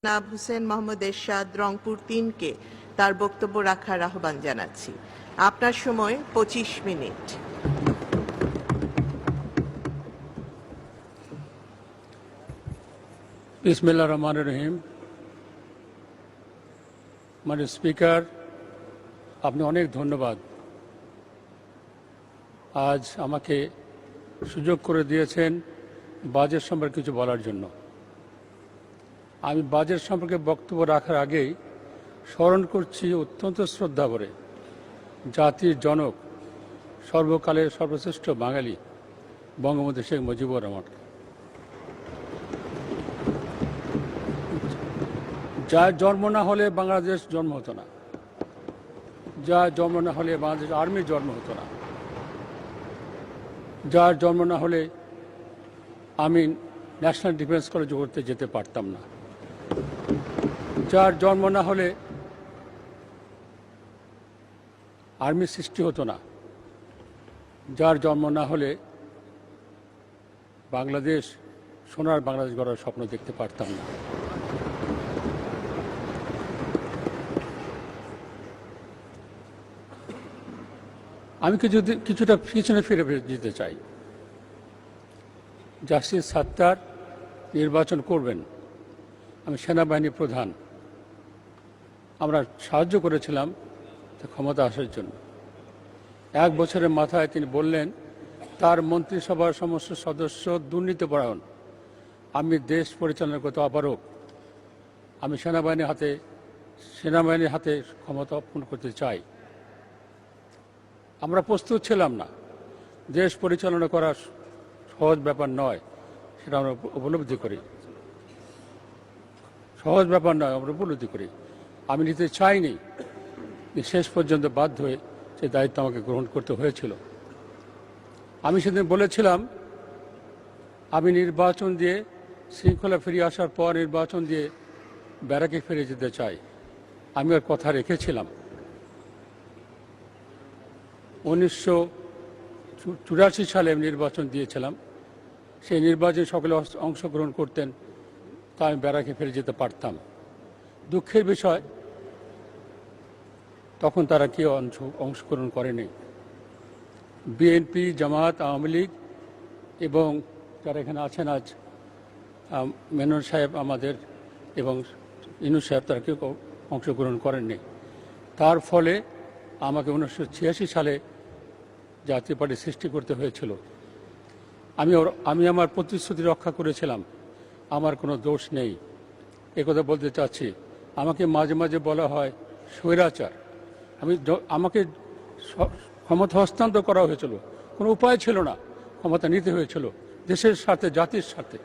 জনাব হোসেন মোহাম্মদ এরশাদ রংপুর ৩-কে তার বক্তব্য রাখার আহ্বান জানাচ্ছি। আপনার সময় ২৫ মিনিট। বিসমিল্লাহির রহমানির রহিম। মানে স্পিকার, আপনি অনেক ধন্যবাদ। আজ আমাকে সুযোগ করে দিয়েছেন বাজেট সম্পর্কে কিছু বলার জন্য। আমি বাজেট সম্পর্কে বক্তব্য রাখার আগেই স্মরণ করছি অত্যন্ত শ্রদ্ধা করে জাতির জনক, সর্বকালের সর্বশ্রেষ্ঠ বাঙালি বঙ্গবন্ধু শেখ মুজিবুর রহমান, যার জন্ম না হলে বাংলাদেশ জন্ম হতো না, যার জন্ম না হলে বাংলাদেশ আর্মির জন্ম হতো না, যার জন্ম না হলে আমি ন্যাশনাল ডিফেন্স কলেজ করতে যেতে পারতাম না, যার জন্ম না হলে আর্মির সৃষ্টি হতো না, যার জন্ম না হলে বাংলাদেশ সোনার বাংলাদেশ গড়ার স্বপ্ন দেখতে পারতাম না। আমি কিছুটা পিছনে ফিরে যেতে চাই। জাস্টিস সাত্তার নির্বাচন করবেন, আমি সেনাবাহিনী প্রধান, আমরা সাহায্য করেছিলাম ক্ষমতা আসার জন্য। 1 বছরের মাথায় তিনি বললেন তার মন্ত্রিসভার সমস্ত সদস্য দুর্নীতিপরায়ণ, আমি দেশ পরিচালনা করতে অপারগ, আমি সেনাবাহিনীর হাতে ক্ষমতা অর্পণ করতে চাই। আমরা প্রস্তুত ছিলাম না, দেশ পরিচালনা করা সহজ ব্যাপার নয়, সেটা আমরা উপলব্ধি করি। সহজ ব্যাপার নয়, আমরা উপলব্ধি করি। আমি নিতে চাইনি, শেষ পর্যন্ত বাধ্য হয়ে সে দায়িত্ব আমাকে গ্রহণ করতে হয়েছিল। আমি সেদিন বলেছিলাম আমি নির্বাচন দিয়ে শৃঙ্খলা ফিরিয়ে আসার পর নির্বাচন দিয়ে ব্যারাকে ফিরে যেতে চাই। আমি আর কথা রেখেছিলাম। 1984 সালে আমি নির্বাচন দিয়েছিলাম। সেই নির্বাচনে সকলে অংশগ্রহণ করতেন, তা আমি ব্যারাকে ফিরে যেতে পারতাম। দুঃখের বিষয়, তখন তারা কেউ অংশগ্রহণ করেনি। বিএনপি, জামাত, আওয়ামী লীগ এবং যারা এখানে আছেন আজ, মেনন সাহেব আমাদের এবং ইনুস সাহেব, তারা কেউ অংশগ্রহণ করেননি। তার ফলে আমাকে 1986 সালে জাতীয় পার্টি সৃষ্টি করতে হয়েছিল। আমি আমার প্রতিশ্রুতি রক্ষা করেছিলাম, আমার কোনো দোষ নেই, একথা বলতে চাচ্ছি। আমাকে মাঝে মাঝে বলা হয় স্বৈরাচার। আমাকে ক্ষমতা হস্তান্তর করা হয়েছিল, কোনো উপায় ছিল না, ক্ষমতা নিতে হয়েছিল দেশের স্বার্থে, জাতির স্বার্থে।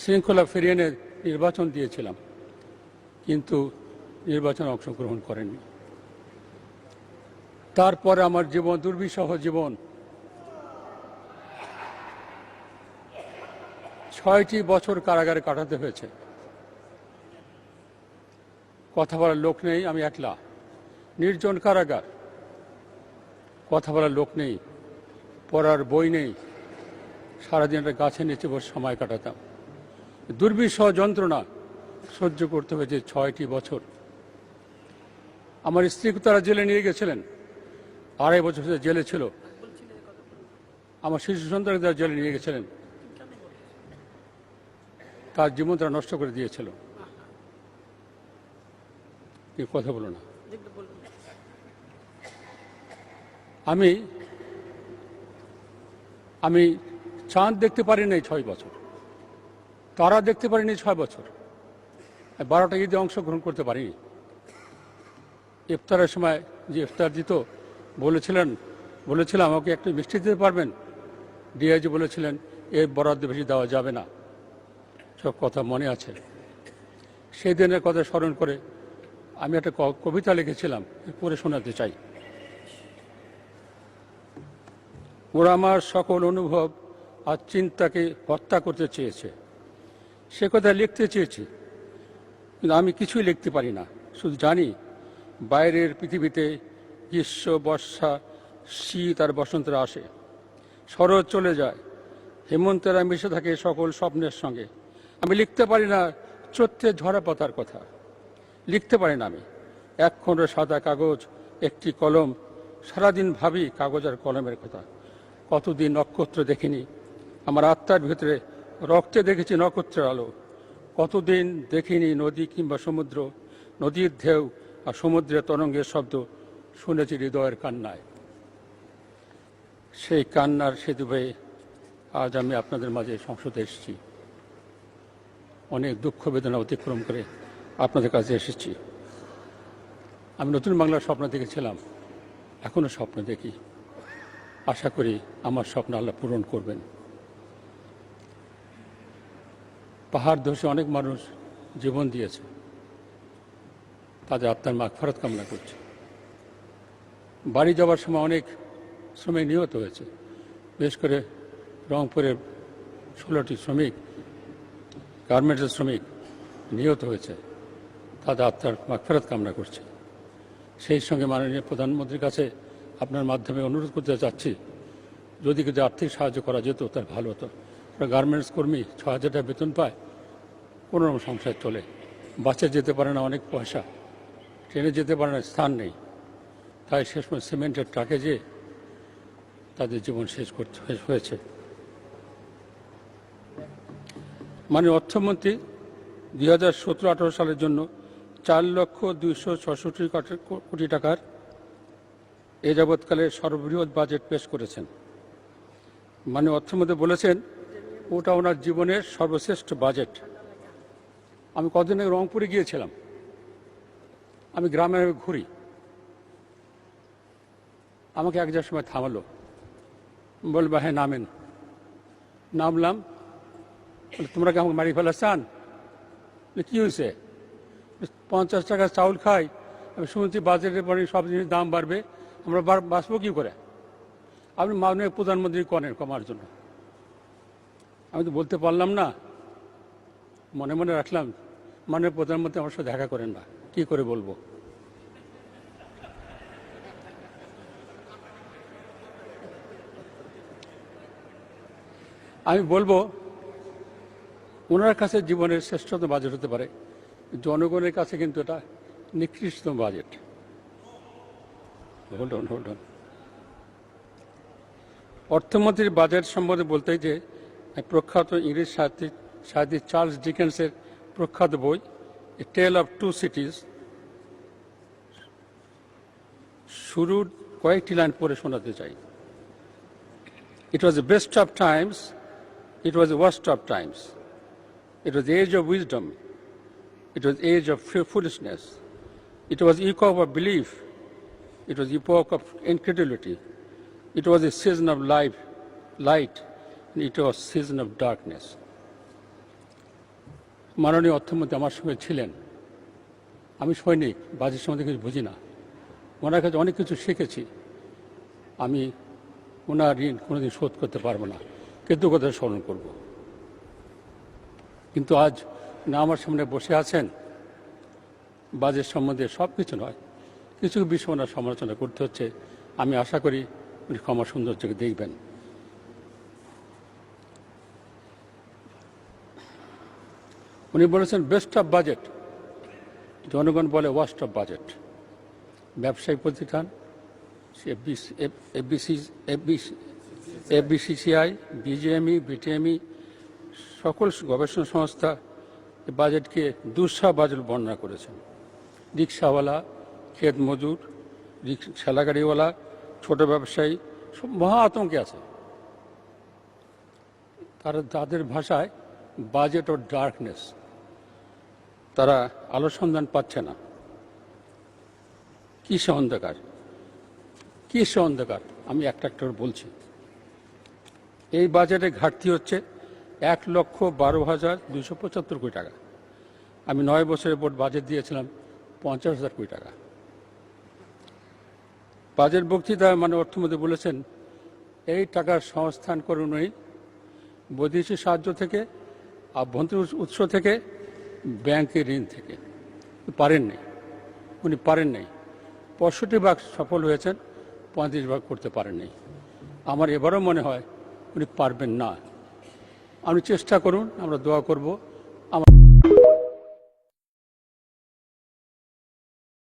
শৃঙ্খলা ফিরিয়ে এনে নির্বাচন দিয়েছিলাম, কিন্তু নির্বাচনে অংশগ্রহণ করেননি। তারপরে আমার জীবন, দুর্বিষহ জীবন, 6টি বছর কারাগারে কাটাতে হয়েছে। কথা বলার লোক নেই, আমি একলা, নির্জন কারাগার, কথা বলার লোক নেই, পড়ার বই নেই, সারাদিন একটা গাছের নিচে বসে সময় কাটাতাম। দুর্বিষহ যন্ত্রণা সহ্য করতে হয়েছে 6টি বছর। আমার স্ত্রীকে তারা জেলে নিয়ে গেছিলেন, 2.5 বছর জেলে ছিল। আমার শিশু সন্তানকে তারা জেলে নিয়ে গেছিলেন, তার জীবন তারা নষ্ট করে দিয়েছিল। কি কথা বলো না। আমি চাঁদ দেখতে পারি নাই 6 বছর, তারা দেখতে পারিনি 6 বছর, 12টা ঈদে অংশগ্রহণ করতে পারিনি। ইফতারের সময় যে ইফতার দিত, বলেছিলাম আমাকে একটু মিষ্টি দিতে পারবেন, ডিআইজি বলেছিলেন এর বরাদ্দ বেশি দেওয়া যাবে না। সব কথা মনে আছে। সেই দিনের কথা স্মরণ করে আমি একটা কবিতা লিখেছিলাম, পড়ে শোনাতে চাই। ওরা আমার সকল অনুভব আর চিন্তাকে হত্যা করতে চেয়েছে, সে কথা লিখতে চেয়েছি, কিন্তু আমি কিছুই লিখতে পারি না। শুধু জানি বাইরের পৃথিবীতে গ্রীষ্ম, বর্ষা, শীত আর বসন্তরা আসে, শরৎ চলে যায়, হেমন্তেরা মিশে থাকে সকল স্বপ্নের সঙ্গে। আমি লিখতে পারি না চৈত্রে ঝরা পাতার কথা লিখতে পারি না আমি। এক খণ্ড সাদা কাগজ, একটি কলম, সারাদিন ভাবি কাগজ আর কলমের কথা। কতদিন নক্ষত্র দেখিনি, আমার আত্মার ভিতরে রক্তে দেখেছি নক্ষত্রের আলো। কতদিন দেখিনি নদী কিংবা সমুদ্র, নদীর ঢেউ আর সমুদ্রের তরঙ্গের শব্দ শুনেছি হৃদয়ের কান্নায়। সেই কান্নার সেতু হয়ে আজ আমি আপনাদের মাঝে সংসদে এসেছি। অনেক দুঃখ বেদনা অতিক্রম করে আপনাদের কাছে এসেছি। আমি নতুন বাংলার স্বপ্ন দেখেছিলাম, এখনো স্বপ্ন দেখি। আশা করি আমার স্বপ্ন আল্লাহ পূরণ করবেন। পাহাড় ধসে অনেক মানুষ জীবন দিয়েছে, তাদের আত্মার মাগফিরাত কামনা করছে। বাড়ি যাওয়ার সময় অনেক শ্রমিক নিহত হয়েছে, বিশেষ করে রংপুরের 16টি শ্রমিক, গার্মেন্টসের শ্রমিক নিহত হয়েছে, তাদের আত্মার মাগফিরাত কামনা করছে। সেই সঙ্গে মাননীয় প্রধানমন্ত্রীর কাছে আপনার মাধ্যমে অনুরোধ করতে চাচ্ছি, যদি কিছু আর্থিক সাহায্য করা যেত তার ভালো হতো। গার্মেন্টস কর্মী 6,000 টাকা বেতন পায়, কোনো রকম সংসার চলে। বাসে যেতে পারে না, অনেক পয়সা, ট্রেনে যেতে পারে না, স্থান নেই, তাই শেষ সময় সিমেন্টের ট্রাকে যেয়ে তাদের জীবন শেষ করতে হয়েছে। মাননীয় অর্থমন্ত্রী 2017-18 সালের জন্য 4,266 কোটি টাকার এ যাবৎকালে সর্ববৃহৎ বাজেট পেশ করেছেন। মাননীয় অর্থমন্ত্রী বলেছেন ওটা ওনার জীবনের সর্বশ্রেষ্ঠ বাজেট। আমি কদিন আগে রংপুরে গিয়েছিলাম, আমি গ্রামে ঘুরি, আমাকে এক যার সময় থামালো, বলবা হ্যাঁ নামেন। নামলাম, তোমরা কি আমাকে মারি ফেলা চান? কি হয়েছে? 50 টাকা চাউল খাই, আমি শুনছি বাজেটের পরে সব জিনিস দাম বাড়বে, আমরা বাঁচবো কি করে? আপনি মাননীয় প্রধানমন্ত্রী করেন কমার জন্য। আমি তো বলতে পারলাম না, মনে মনে রাখলাম মাননীয় প্রধানমন্ত্রী আমার সাথে দেখা করেন না, কি করে বলবো? আমি বলবো ওনার কাছে জীবনের শ্রেষ্ঠতম বাজেট হতে পারে, জনগণের কাছে কিন্তু এটা নিকৃষ্টতম বাজেট। Hold on. অর্থমন্ত্রীর বাজেট সম্বন্ধে বলতে যে প্রখ্যাত ইংরেজ সাহিত্যিক চার্লস ডিকেন্সের প্রখ্যাত বই এ টেল অফ টু সিটিজ শুরুর কয়েকটি লাইন পড়ে শোনাতে চাই। It was the best of times, it was the worst of times. It was the age of wisdom, it was the age of foolishness. It was epoch of belief, it was epoch of incredulity. It was a season of light, and it was season of darkness. মাননীয় অর্থমন্ত্রী আমার সঙ্গে ছিলেন। আমি সৈনিক, budget সম্বন্ধে কিছু বুঝি না, ওনার কাছে অনেক কিছু শিখেছি। আমি ওনার ঋণ কোনোদিন শোধ করতে পারবো না, কৃতজ্ঞতা স্মরণ করব। কিন্তু আজ না আমার সামনে বসে আছেন, বাজেট সম্বন্ধে সব কিছু নয়, কিছু বিষয় ওনার সমালোচনা করতে হচ্ছে। আমি আশা করি উনি ক্ষমা সৌন্দর্যকে দেখবেন। উনি বলেছেন বেস্ট অফ বাজেট, জনগণ বলে ওয়ার্স্ট অফ বাজেট। ব্যবসায়িক প্রতিষ্ঠান এফবিসিসিআই, বিজিএমই, বিটিএমই সকল গবেষণা সংস্থা বাজেটকে দুঃসহ বাজেট বর্ণনা করেছেন। রিক্সাওয়ালা, ক্ষেত মজুর, ঠেলাগাড়িওয়ালা, ছোট ব্যবসায়ী সব মহা আতঙ্কে আছে। তাদের ভাষায় বাজেট অফ ডার্কনেস, তারা আলো সন্ধান পাচ্ছে না। কিসে অন্ধকার, কিসে অন্ধকার আমি একটা করে বলছি। এই বাজেটে ঘাটতি হচ্ছে 1,12,275 কোটি টাকা। আমি 9 বছরের পর বাজেট দিয়েছিলাম 50,000 কোটি টাকা। বাজেট বক্তৃতায় মানে অর্থমন্ত্রী বলেছেন এই টাকার সংস্থান করুন উনি বৈদেশিক সাহায্য থেকে, আভ্যন্তরীণ উৎস থেকে, ব্যাংকের ঋণ থেকে। পারেননি, উনি পারেননি। 65 ভাগ সফল হয়েছেন, 35 ভাগ করতে পারেননি। আমার এবারও মনে হয় উনি পারবেন না। আপনি চেষ্টা করুন, আমরা দোয়া করব